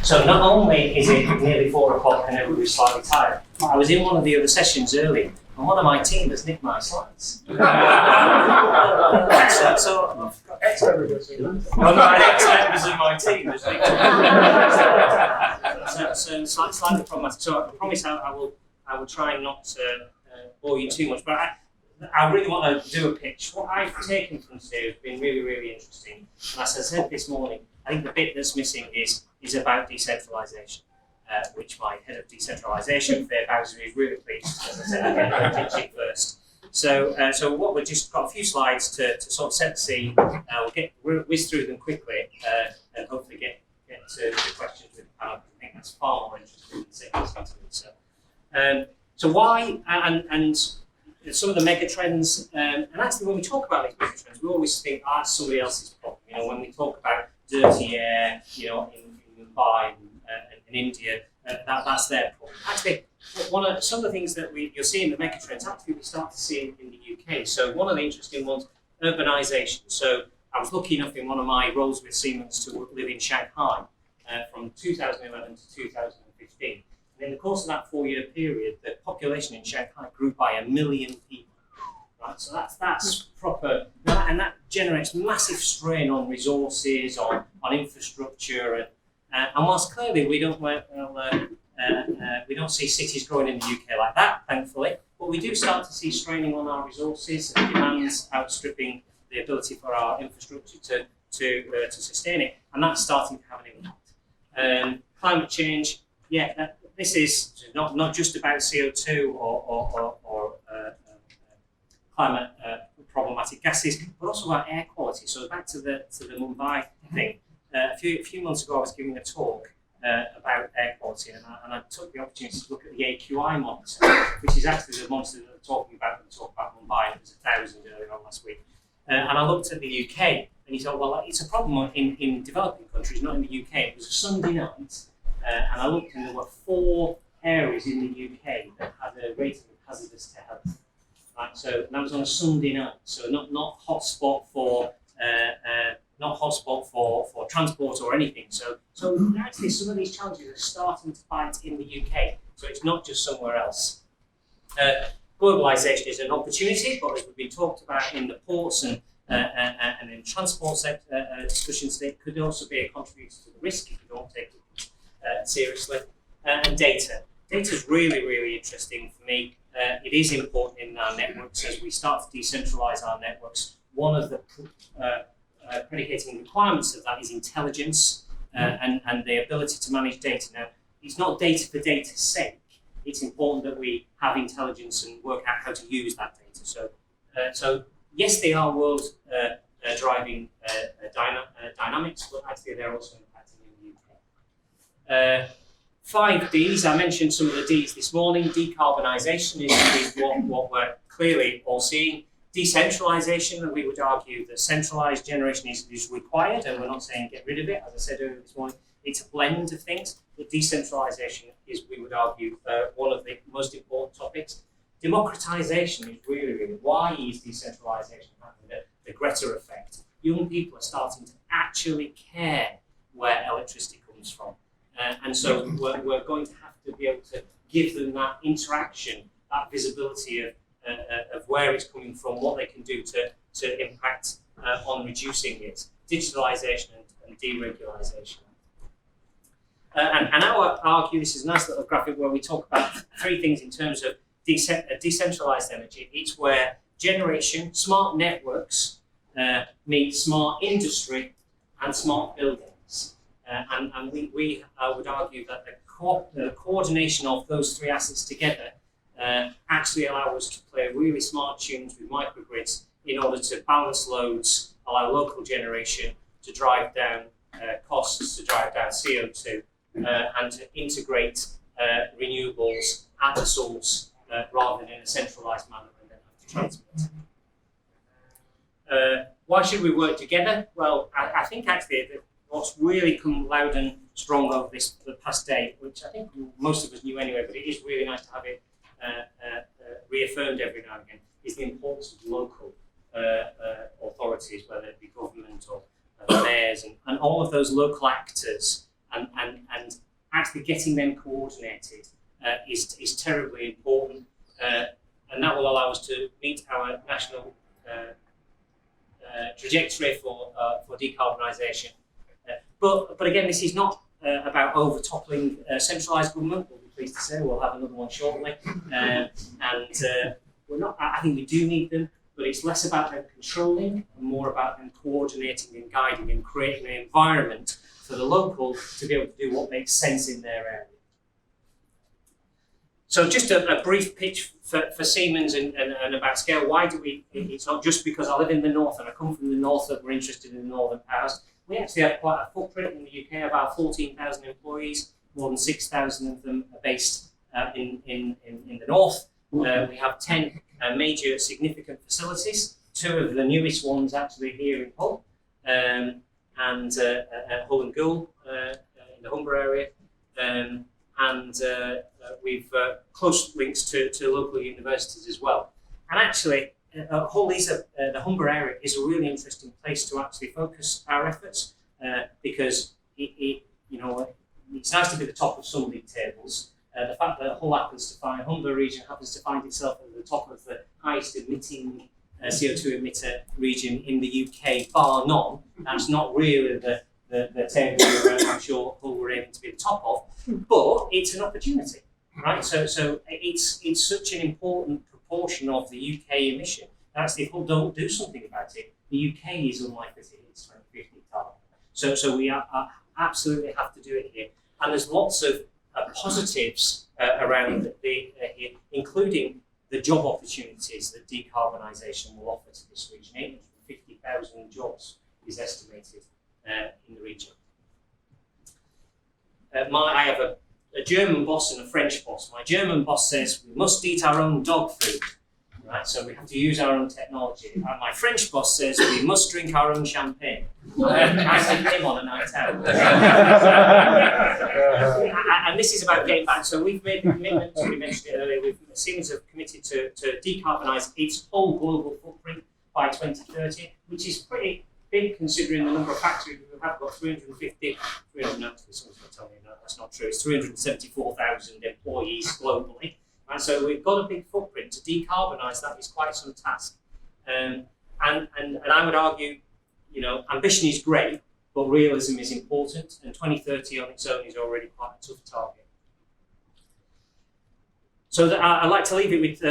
So not only is it nearly 4 o'clock and everybody's slightly tired, I was in one of the other sessions early, and one of my team has nicked my slides. So ex-members of my team has nicked so slightly problematic. So I promise I will try not to bore you too much, but I really want to do a pitch. What I've taken from today has been really, really interesting. And as I said this morning, I think the bit that's missing is about decentralisation, which my head of decentralisation, Fair Bowser, is really pleased. As I said, I'm going to pitch it first. So what we've just got a few slides to sort of set the scene. We'll whiz through them quickly and hopefully get to the questions with the panel. I think that's far more interesting than sitting. So why and some of the mega trends, and actually when we talk about these mega trends, we always think that's somebody else's problem. You know, when we talk about dirty air, you know, in Mumbai and in India, that's their problem. Actually, some of the things that you'll see in the mega trends, actually we start to see in the UK. So one of the interesting ones, urbanisation. So I was lucky enough in one of my roles with Siemens to live in Shanghai from 2011 to 2015. And in the course of that 4-year period, the population in Shanghai grew by 1 million people. Right, so that's proper, and that generates massive strain on resources, on infrastructure, and whilst clearly we don't see cities growing in the UK like that, thankfully, but we do start to see straining on our resources and demands outstripping the ability for our infrastructure to sustain it, and that's starting to have an impact. Climate change, this is not just about CO2 or climate problematic gases, but also about air quality. So back to the Mumbai thing. A few months ago, I was giving a talk about air quality, and I took the opportunity to look at the AQI monitor, which is actually the monitor that I'm talking about when we talk about Mumbai. And it was 1,000 earlier on last week. And I looked at the UK, and you thought, well, it's a problem in developing countries, not in the UK. It was a Sunday night, and I looked, and there were 4 areas in the UK that had a rating of hazardous to health. Right, so that was on a Sunday night, so not hotspot for transport or anything. So actually, some of these challenges are starting to bite in the UK. So it's not just somewhere else. Globalisation is an opportunity, but as we've been talked about in the ports and in transport sector discussions, it could also be a contributor to the risk if you don't take it seriously. And data. Data is really, really interesting for me. It is important in our networks as we start to decentralise our networks. One of the predicating requirements of that is intelligence and the ability to manage data. Now, it's not data for data's sake. It's important that we have intelligence and work out how to use that data. So yes, they are world driving dynamics, but actually they're also impacting in the UK. 5 Ds, I mentioned some of the Ds this morning. Decarbonisation is what we're clearly all seeing. Decentralisation, and we would argue that centralised generation is required, and we're not saying get rid of it. As I said earlier this morning, it's a blend of things, but decentralisation is, we would argue, one of the most important topics. Democratisation is really, really, why is decentralisation having the Greta effect? Young people are starting to actually care where electricity comes from. And so we're going to have to be able to give them that interaction, that visibility of where it's coming from, what they can do to impact on reducing it, digitalisation and deregulation. And I would argue, this is a nice little graphic where we talk about 3 things in terms of decentralised energy. It's where generation, smart networks meet smart industry and smart buildings. And we would argue that the coordination of those 3 assets together actually allow us to play really smart tunes with microgrids in order to balance loads, allow local generation to drive down costs, to drive down CO2, and to integrate renewables at the source rather than in a centralised manner and then have to transmit. Why should we work together? Well, I think actually what's really come loud and strong over the past day, which I think most of us knew anyway, but it is really nice to have it reaffirmed every now and again, is the importance of local authorities, whether it be government or mayors and all of those local actors, and actually getting them coordinated is terribly important, and that will allow us to meet our national trajectory for decarbonisation. But again, this is not about over-toppling centralised government. We'll be pleased to say we'll have another one shortly, and we're not. I think we do need them, but it's less about them controlling and more about them coordinating and guiding and creating an environment for the local to be able to do what makes sense in their area. So just a brief pitch for Siemens and about scale. Why do we, it's not just because I live in the north and I come from the north that we're interested in the northern powers. We actually have quite a footprint in the UK, about 14,000 employees, more than 6,000 of them are based in the north. We have 10 major significant facilities, 2 of the newest ones actually here in Hull, and Hull and Goole in the Humber area. We've close links to local universities as well. And actually, Hull is the Humber area is a really interesting place to actually focus our efforts because it's nice to be at the top of some league tables. The fact that Humber region happens to find itself at the top of the highest emitting CO2 emitter region in the UK, bar none. That's not really the table that I'm sure Hull were aiming to be the top of, but it's an opportunity, right? So it's such an important proportion of the UK emission. Actually, if Hull don't do something about it, the UK is unlikely to hit its 2050 target. So we absolutely have to do it here. And there's lots of positives around here, including the job opportunities that decarbonisation will offer to this region. 850,000 jobs is estimated in the region. I have a German boss and a French boss. My German boss says we must eat our own dog food, right? So we have to use our own technology. And my French boss says we must drink our own champagne. I see him on a night out. And this is about getting back. So we've made the commitment, we mentioned it earlier, Siemens have committed to decarbonise its whole global footprint by 2030, which is pretty big considering the number of factories we have got. 350, someone's going to tell me no, that's not true, it's 374,000 employees globally. And so we've got a big footprint. To decarbonise that is quite some task. And I would argue, ambition is great, but realism is important, and 2030 on its own is already quite a tough target. So I'd like to leave it with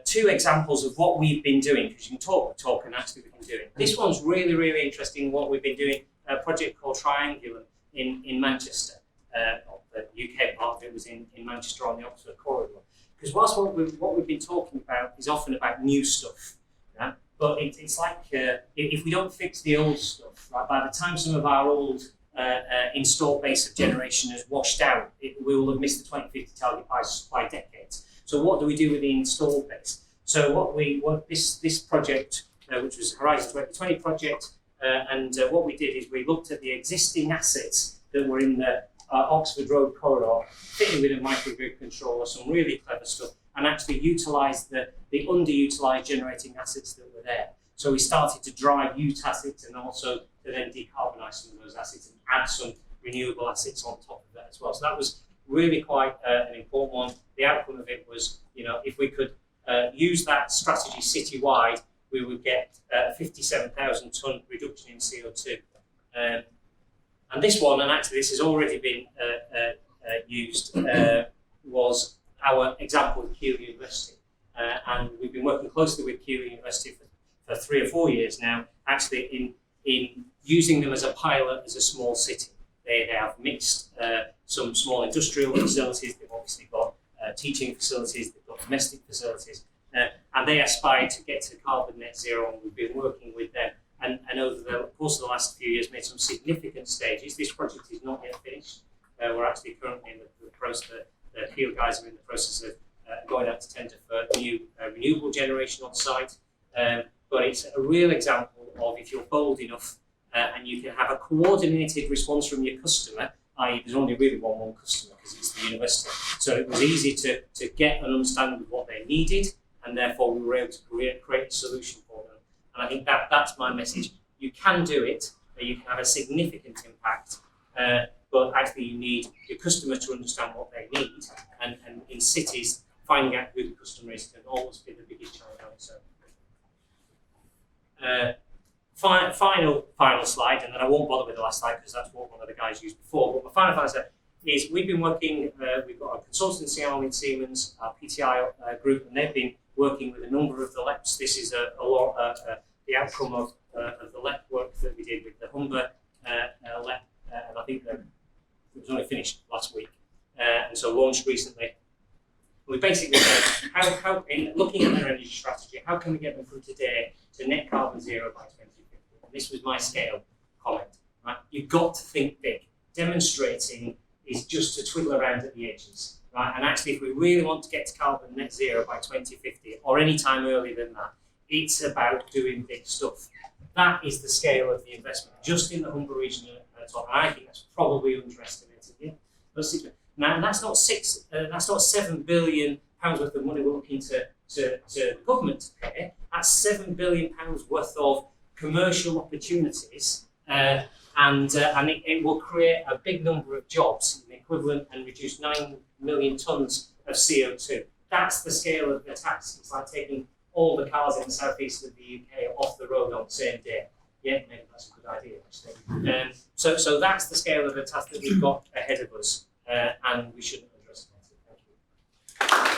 2 examples of what we've been doing, because you can talk, and actually we can do it. This one's really, really interesting, what we've been doing, a project called Triangular in Manchester. The UK part of it was in Manchester on the Oxford corridor. Because whilst what we've been talking about is often about new stuff, yeah? But it's like if we don't fix the old stuff, right, by the time some of our old installed base of generation has washed out, we will have missed the 2050 target by decades. So what do we do with the installed base? So what this project, which was Horizon 2020 project, and what we did is we looked at the existing assets that were in the Oxford Road corridor, fitted with a microgrid controller, some really clever stuff, and actually utilised the underutilised generating assets that were there. So we started to drive youth assets and also to then decarbonise some of those assets and add some renewable assets on top of that as well. So that was really quite an important one. The outcome of it was, if we could use that strategy citywide, we would get a 57,000 tonne reduction in CO2. And this one, and actually this has already been used, was our example with Keele University. And we've been working closely with Keele University for 3 or 4 years now, actually in using them as a pilot as a small city. They have mixed some small industrial facilities, they've obviously got teaching facilities, they've got domestic facilities, and they aspire to get to carbon net zero, and we've been working with them. And over the course of the last few years, made some significant stages. This project is not yet finished. We're actually currently in the process, the field guys are in the process of going out to tender for new renewable generation on site. But it's a real example of if you're bold enough and you can have a coordinated response from your customer, i.e. there's only really one customer because it's the university. So it was easy to get an understanding of what they needed, and therefore we were able to create a solution for them. And I think that's my message. You can do it, you can have a significant impact, but actually you need your customer to understand what they need, and in cities, finding out who the customer is can always be the biggest challenge on its own. Final slide, and then I won't bother with the last slide because that's what one of the guys used before. But my final slide is we've been working, we've got a consultancy arm in Siemens, our PTI group, and they've been working with a number of the LEPs. This is the outcome of the LEP work that we did with the Humber LEP, and I think it was only finished last week, and so launched recently. We basically said, how in looking at their energy strategy, how can we get them from today to net carbon zero by 2050? And this was my scale comment. Right? You've got to think big. Demonstrating is just to twiddle around at the edges. Right? And actually, if we really want to get to carbon net zero by 2050, or any time earlier than that, it's about doing big stuff. That is the scale of the investment, just in the Humber region. And I think that's probably underestimated. Yeah? Now, that's not £7 billion worth of money we're looking to the government to pay. That's £7 billion worth of commercial opportunities, and it will create a big number of jobs, the equivalent, and reduce 9 million tonnes of CO2. That's the scale of the tax. It's like taking all the cars in the southeast of the UK off the road on the same day. Yeah, maybe that's a good idea, actually. So that's the scale of the task that we've got ahead of us, and we shouldn't underestimate it. Thank you.